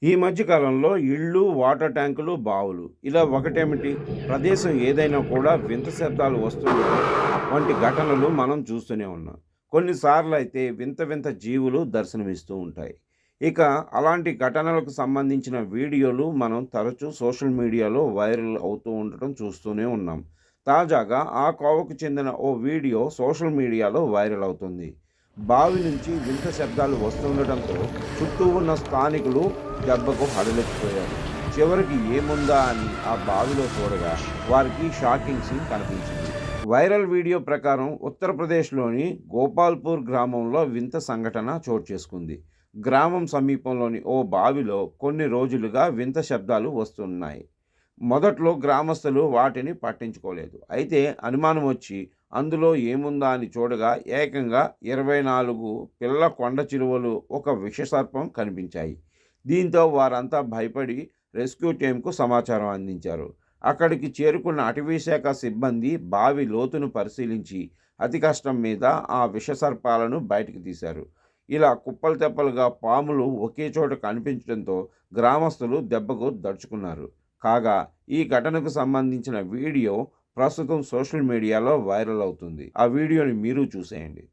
ఈ మధ్య కాలంలో ఇళ్ళు, వాటర్ ట్యాంకులు, బావులు ఇలా ఒకటేమిటి ప్రదేశం ఏదైనా కూడా వింత శబ్దాలు వస్తుండటం వంటి ఘటనలు మనం చూస్తూనే ఉన్నాం. కొన్నిసార్లు అయితే వింత వింత జీవులు దర్శనమిస్తూ ఉంటాయి. ఇక అలాంటి ఘటనలకు సంబంధించిన వీడియోలు మనం తరచూ సోషల్ మీడియాలో వైరల్ అవుతూ ఉండటం చూస్తూనే ఉన్నాం. తాజాగా ఆ కోవకు చెందిన ఓ వీడియో సోషల్ మీడియాలో వైరల్ అవుతుంది. బావి నుంచి వింత శబ్దాలు వస్తుండటంతో చుట్టూ ఉన్న స్థానికులు దెబ్బకు హడలెత్తిపోయారు. చివరికి ఏముందా అని ఆ బావిలో చూడగా వారికి షాకింగ్ సీన్ కనిపించింది. వైరల్ వీడియో ప్రకారం ఉత్తరప్రదేశ్లోని గోపాల్పూర్ గ్రామంలో వింత సంఘటన చోటు చేసుకుంది. గ్రామం సమీపంలోని ఓ బావిలో కొన్ని రోజులుగా వింత శబ్దాలు వస్తున్నాయి. మొదట్లో గ్రామస్తులు వాటిని పట్టించుకోలేదు. అయితే అనుమానం వచ్చి అందులో ఏముందా అని చూడగా ఏకంగా 24 పిల్ల కొండ చిలువలు, ఒక విషసర్పం కనిపించాయి. దీంతో వారంతా భయపడి రెస్క్యూ టీంకు సమాచారం అందించారు. అక్కడికి చేరుకున్న అటవీశాఖ సిబ్బంది బావి లోతును పరిశీలించి అతి కష్టం మీద ఆ విషసర్పాలను బయటకు తీశారు. ఇలా కుప్పలు తెప్పలుగా పాములు ఒకే చోట కనిపించడంతో గ్రామస్తులు దెబ్బకు దడుచుకున్నారు. కాగా ఈ ఘటనకు సంబంధించిన వీడియో ప్రస్తుతం సోషల్ మీడియాలో వైరల్ అవుతుంది. ఆ వీడియోని మీరు చూసేయండి.